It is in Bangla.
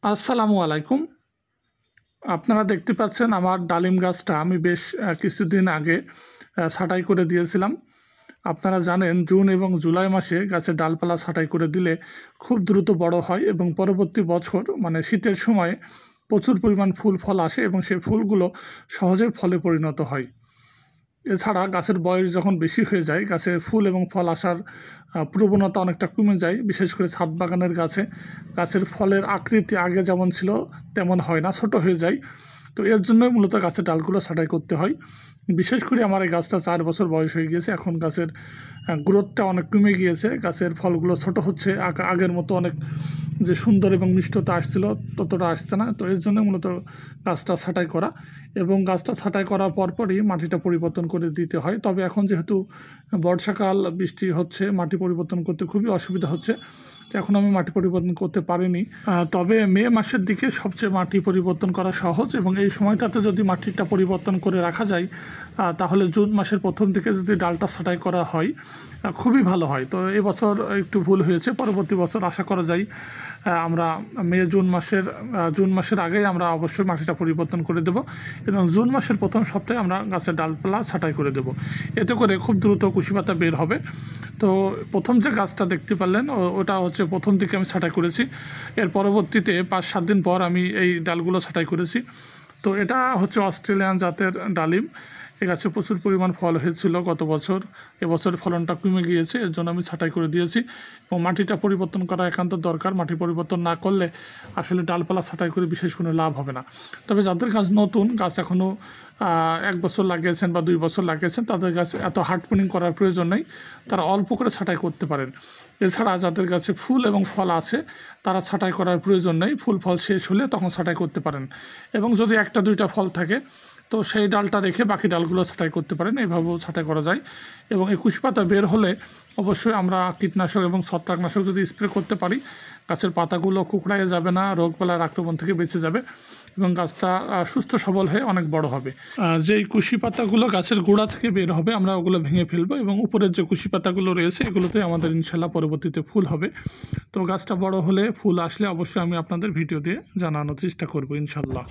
আসসালামু আলাইকুম। আপনারা দেখতে পাচ্ছেন আমার ডালিম গাছটা আমি বেশ কিছুদিন আগে ছাঁটাই করে দিয়েছিলাম। আপনারা জানেন জুন এবং জুলাই মাসে গাছের ডালপালা ছাঁটাই করে দিলে খুব দ্রুত বড় হয় এবং পরবর্তী বছর মানে শীতের সময়ে প্রচুর পরিমাণ ফুল ফল আসে এবং সেই ফুলগুলো সহজেই ফলে পরিণত হয়। এছাড়া গাছের বয়স যখন বেশি হয়ে যায় গাছের ফুল এবং ফল আসার প্রবণতা অনেকটা কমে যায়, বিশেষ করে ছাদ বাগানের গাছে গাছের ফলের আকৃতি আগে যেমন ছিল তেমন হয় না, ছোট হয়ে যায়। তো এর জন্যই মূলত গাছের ডালগুলো ছাঁটাই করতে হয়। বিশেষ করে আমার এই গাছটা 4 বছর বয়স হয়ে গিয়েছে, এখন গাছের গ্রোথটা অনেক কমে গিয়েছে, গাছের ফলগুলো ছোট হচ্ছে, আগের মতো অনেক যে সুন্দর এবং মিষ্টতা আসছিল ততটা আসছে না। তো এর জন্য মূলত গাছটা ছাঁটাই করা, এবং গাছটা ছাঁটাই করার পরপরই মাটিটা পরিবর্তন করে দিতে হয়। তবে এখন যেহেতু বর্ষাকাল, বৃষ্টি হচ্ছে, মাটি পরিবর্তন করতে খুবই অসুবিধা হচ্ছে, তো এখন আমি মাটি পরিবর্তন করতে পারিনি। তবে মে মাসের দিকে সবচেয়ে মাটি পরিবর্তন করা সহজ, এবং এই সময়টাতে যদি মাটিটা পরিবর্তন করে রাখা যায় তাহলে জুন মাসের প্রথম দিকে যদি ডালটা ছাঁটাই করা হয় খুবই ভালো হয়। তো এবছর একটু ভুল হয়েছে, পরবর্তী বছর আশা করা যায় আমরা জুন মাসের আগেই আমরা অবশ্যই মাটিটা পরিবর্তন করে দেব, এবং জুন মাসের প্রথম সপ্তাহে আমরা গাছের ডালপালা ছাঁটাই করে দেব। এতে করে খুব দ্রুত কুশি পাতা বের হবে। তো প্রথম যে গাছটা দেখতে পারলেন ওটা হচ্ছে প্রথম দিকে আমি ছাঁটাই করেছি, এর পরবর্তীতে 5-7 দিন পর আমি এই ডালগুলো ছাঁটাই করেছি। তো এটা হচ্ছে অস্ট্রেলিয়ান জাতের ডালিম। এ গাছে প্রচুর পরিমাণ ফল হয়েছিল গত বছর, এবছর ফলনটা কমে গিয়েছে, এর জন্য আমি ছাঁটাই করে দিয়েছি। এবং মাটিটা পরিবর্তন করা একান্ত দরকার, মাটি পরিবর্তন না করলে আসলে ডালপালা ছাঁটাই করে বিশেষ কোনো লাভ হবে না। তবে যাদের গাছ নতুন, গাছ এখনও 1 বছর লাগিয়েছেন বা 2 বছর লাগিয়েছেন, তাদের গাছ এত হার্ড প্রুনিং করার প্রয়োজন নেই, তারা অল্প করে ছাঁটাই করতে পারেন। এছাড়া যাদের গাছে ফুল এবং ফল আছে তারা ছাঁটাই করার প্রয়োজন নেই, ফুল ফল শেষ হলে তখন ছাঁটাই করতে পারেন। এবং যদি 1-2টা ফল থাকে তো সেই ডালটা রেখে বাকি ডালগুলো ছাঁটাই করতে পারেন, এইভাবেও ছাঁটাই করা যায়। এবং এই কুশি পাতা বের হলে অবশ্যই আমরা কীটনাশক এবং ছত্রাকনাশক যদি স্প্রে করতে পারি, গাছের পাতাগুলো কুকড়াইয়ে যাবে না, রোগবালার আক্রমণ থেকে বেঁচে যাবে এবং গাছটা সুস্থ সবল হয়ে অনেক বড় হবে। যেই কুশি পাতাগুলো গাছের গোড়া থেকে বের হবে আমরা ওগুলো ভেঙে ফেলবো, এবং উপরের যে কুশি পাতাগুলো রয়েছে এগুলোতে আমাদের ইনশাল্লাহ পরবর্তীতে ফুল হবে। তো গাছটা বড় হলে, ফুল আসলে অবশ্যই আমি আপনাদের ভিডিও দিয়ে জানানোর চেষ্টা করবো ইনশাল্লাহ।